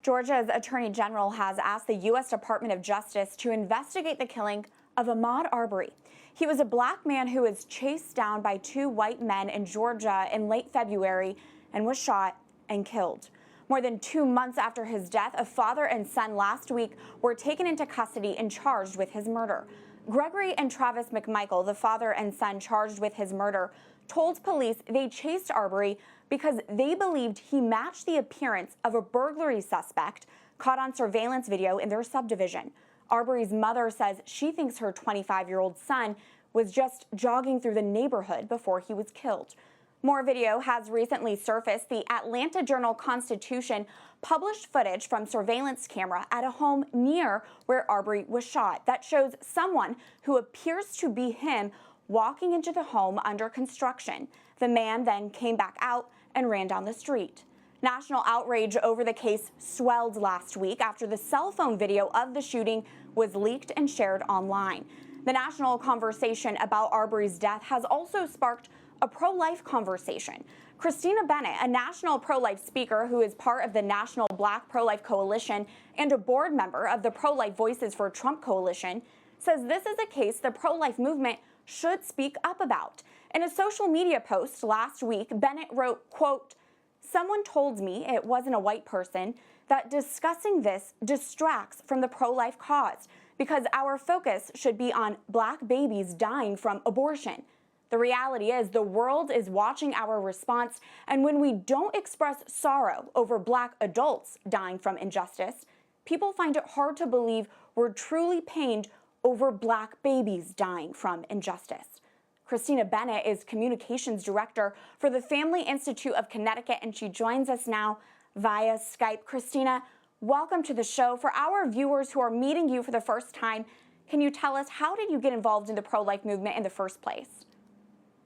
Georgia's Attorney General has asked the U.S. Department of Justice to investigate the killing of Ahmaud Arbery. He was a black man who was chased down by two white men in Georgia in late February and was shot and killed. More than 2 months after his death, a father and son last week were taken into custody and charged with his murder. Gregory and Travis McMichael, the father and son charged with his murder, told police they chased Arbery because they believed he matched the appearance of a burglary suspect caught on surveillance video in their subdivision. Arbery's mother says she thinks her 25-year-old son was just jogging through the neighborhood before he was killed. More video has recently surfaced. The Atlanta Journal-Constitution published footage from surveillance camera at a home near where Arbery was shot that shows someone who appears to be him walking into the home under construction. The man then came back out and ran down the street. National outrage over the case swelled last week after the cell phone video of the shooting was leaked and shared online. The national conversation about Arbery's death has also sparked a pro-life conversation. Christina Bennett, a national pro-life speaker who is part of the National Black Pro-Life Coalition and a board member of the Pro-Life Voices for Trump Coalition, says this is a case the pro-life movement should speak up about. In a social media post last week, Bennett wrote, quote, "Someone told me, it wasn't a white person, that discussing this distracts from the pro-life cause because our focus should be on black babies dying from abortion. The reality is the world is watching our response, and when we don't express sorrow over black adults dying from injustice, people find it hard to believe we're truly pained over black babies dying from injustice." Christina Bennett is Communications Director for the Family Institute of Connecticut, and she joins us now via Skype. Christina, welcome to the show. For our viewers who are meeting you for the first time, can you tell us, how did you get involved in the pro-life movement in the first place?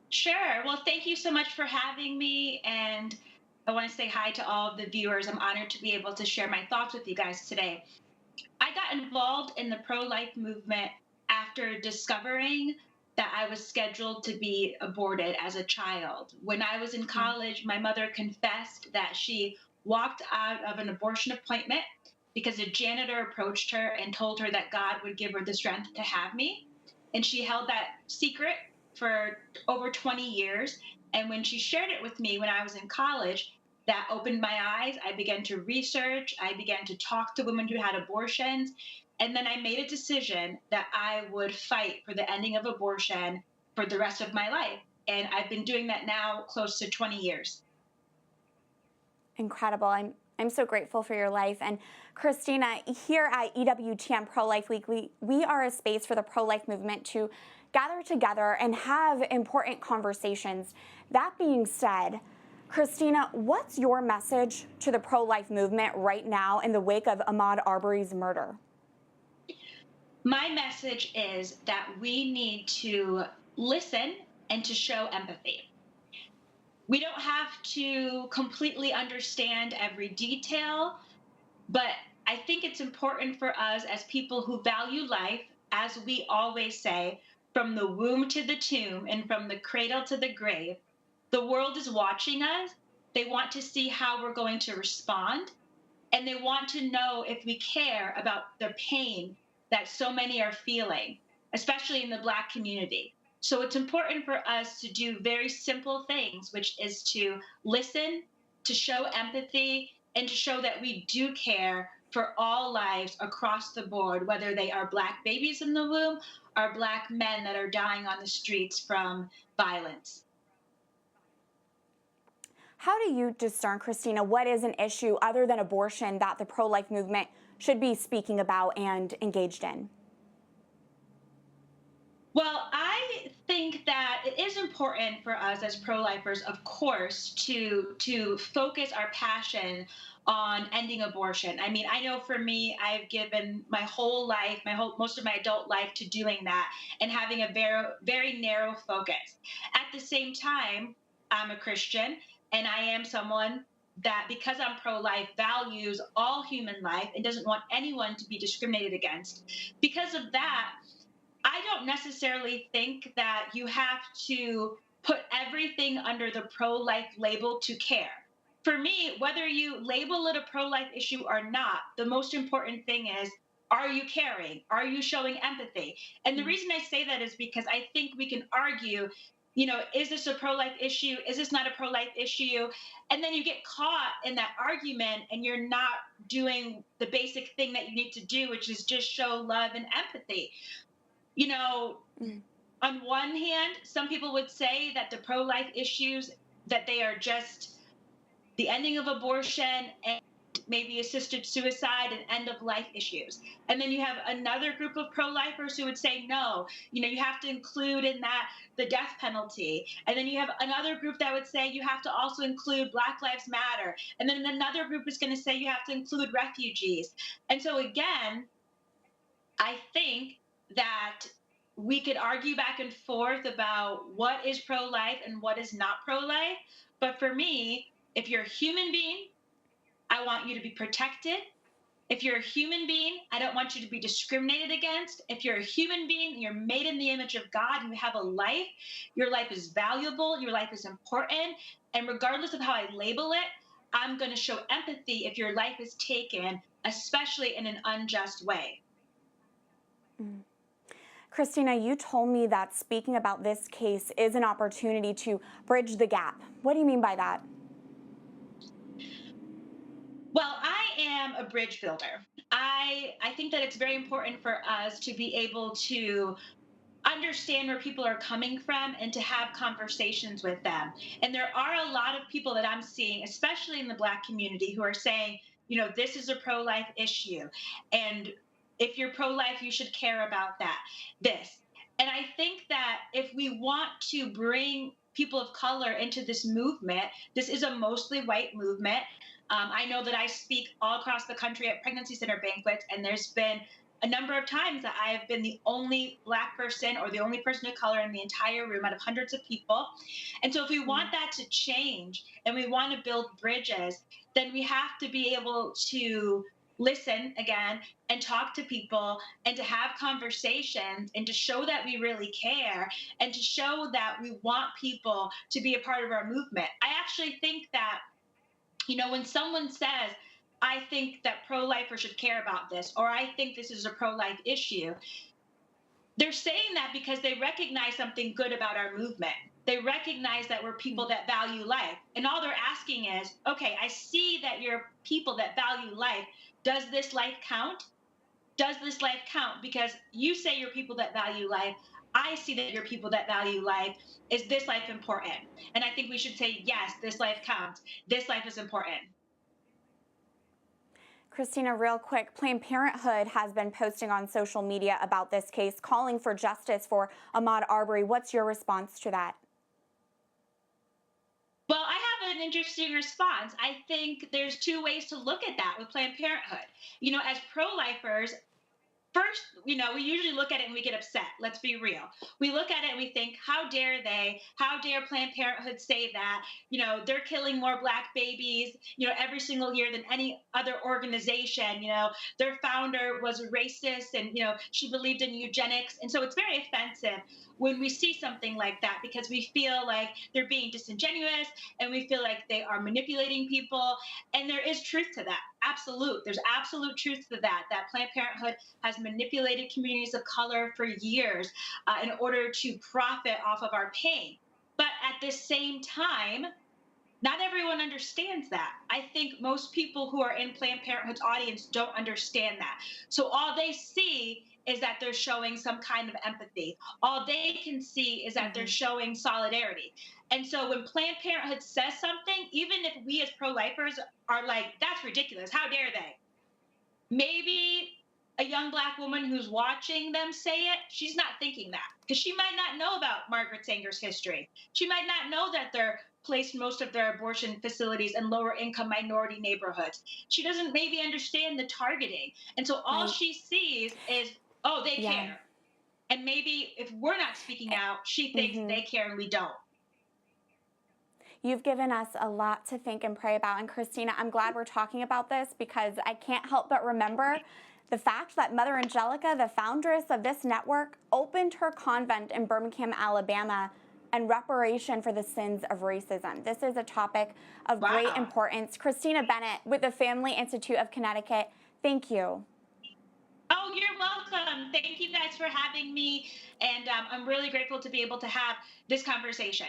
Sure. Well, thank you so much for having me. And I want to say hi to all of the viewers. I'm honored to be able to share my thoughts with you guys today. I got involved in the pro-life movement after discovering that I was scheduled to be aborted as a child. When I was in college, my mother confessed that she walked out of an abortion appointment because a janitor approached her and told her that God would give her the strength to have me. And she held that secret for over 20 years. And when she shared it with me when I was in college, that opened my eyes. I began to research. I began to talk to women who had abortions. And then I made a decision that I would fight for the ending of abortion for the rest of my life. And I've been doing that now close to 20 years. Incredible. I'm so grateful for your life. And Christina, here at EWTN Pro-Life Weekly, we are a space for the pro-life movement to gather together and have important conversations. That being said, Christina, what's your message to the pro-life movement right now in the wake of Ahmaud Arbery's murder? My message is that we need to listen and to show empathy. We don't have to completely understand every detail, but I think it's important for us as people who value life, as we always say, from the womb to the tomb and from the cradle to the grave. The world is watching us. They want to see how we're going to respond, and they want to know if we care about the pain that so many are feeling, especially in the Black community. So it's important for us to do very simple things, which is to listen, to show empathy, and to show that we do care for all lives across the board, whether they are Black babies in the womb or Black men that are dying on the streets from violence. How do you discern, Christina, what is an issue other than abortion that the pro-life movement should be speaking about and engaged in? Well, I think that it is important for us as pro-lifers, of course, to focus our passion on ending abortion. I mean, I know for me, I've given my whole life, most of my adult life to doing that and having a very, very narrow focus. At the same time, I'm a Christian, and I am someone that, because I'm pro-life, values all human life and doesn't want anyone to be discriminated against. Because of that, I don't necessarily think that you have to put everything under the pro-life label to care. for me, whether you label it a pro-life issue or not, the most important thing is, are you caring? Are you showing empathy? And the Mm. reason I say that is because I think we can argue, is this a pro-life issue? Is this not a pro-life issue? And then you get caught in that argument and you're not doing the basic thing that you need to do, which is just show love and empathy. You know, Mm. on one hand, some people would say that the pro-life issues, that they are just the ending of abortion and maybe assisted suicide and end of life issues. And then you have another group of pro-lifers who would say, no, you have to include in that the death penalty. And then you have another group that would say you have to also include Black Lives Matter. And then another group is going to say you have to include refugees. And so again, I think that we could argue back and forth about what is pro-life and what is not pro-life. But for me, if you're a human being, I want you to be protected. If you're a human being, I don't want you to be discriminated against. If you're a human being, you're made in the image of God, and you have a life, your life is valuable, your life is important. And regardless of how I label it, I'm going to show empathy if your life is taken, especially in an unjust way. Mm. Christina, you told me that speaking about this case is an opportunity to bridge the gap. What do you mean by that? Well, I am a bridge builder. I think that it's very important for us to be able to understand where people are coming from and to have conversations with them. And there are a lot of people that I'm seeing, especially in the Black community, who are saying, this is a pro-life issue. And if you're pro-life, you should care about this. And I think that if we want to bring people of color into this movement, this is a mostly white movement. I know that I speak all across the country at pregnancy center banquets, and there's been a number of times that I have been the only Black person or the only person of color in the entire room out of hundreds of people. And so if we want that to change and we want to build bridges, then we have to be able to listen again and talk to people and to have conversations and to show that we really care and to show that we want people to be a part of our movement. I actually think that, when someone says, I think that pro-lifers should care about this, or I think this is a pro-life issue, they're saying that because they recognize something good about our movement. They recognize that we're people that value life. And all they're asking is, okay, I see that you're people that value life. Does this life count? Does this life count? Because you say you're people that value life. I see that you're people that value life. Is this life important? And I think we should say, yes, this life counts. This life is important. Christina, real quick, Planned Parenthood has been posting on social media about this case, calling for justice for Ahmaud Arbery. What's your response to that? Well, I have an interesting response. I think there's two ways to look at that with Planned Parenthood. As pro-lifers, first, we usually look at it and we get upset. Let's be real. We look at it and we think, how dare they? How dare Planned Parenthood say that? They're killing more Black babies, every single year than any other organization. Their founder was a racist and, she believed in eugenics. And so it's very offensive when we see something like that because we feel like they're being disingenuous and we feel like they are manipulating people. And there is truth to that. There's absolute truth to that Planned Parenthood has manipulated communities of color for years in order to profit off of our pain. But at the same time, not everyone understands that. I think most people who are in Planned Parenthood's audience don't understand that. So all they see is that they're showing some kind of empathy. All they can see is that they're showing solidarity. And so when Planned Parenthood says something, even if we as pro-lifers are like, that's ridiculous, how dare they? Maybe a young Black woman who's watching them say it, she's not thinking that because she might not know about Margaret Sanger's history. She might not know that they're placed most of their abortion facilities in lower income minority neighborhoods. She doesn't maybe understand the targeting. And so all she sees is, oh, they care. And maybe if we're not speaking out, she thinks they care and we don't. You've given us a lot to think and pray about. And Christina, I'm glad we're talking about this because I can't help but remember the fact that Mother Angelica, the foundress of this network, opened her convent in Birmingham, Alabama and reparation for the sins of racism. This is a topic of great importance. Christina Bennett with the Family Institute of Connecticut, thank you. Oh, you're welcome. Thank you guys for having me. And I'm really grateful to be able to have this conversation.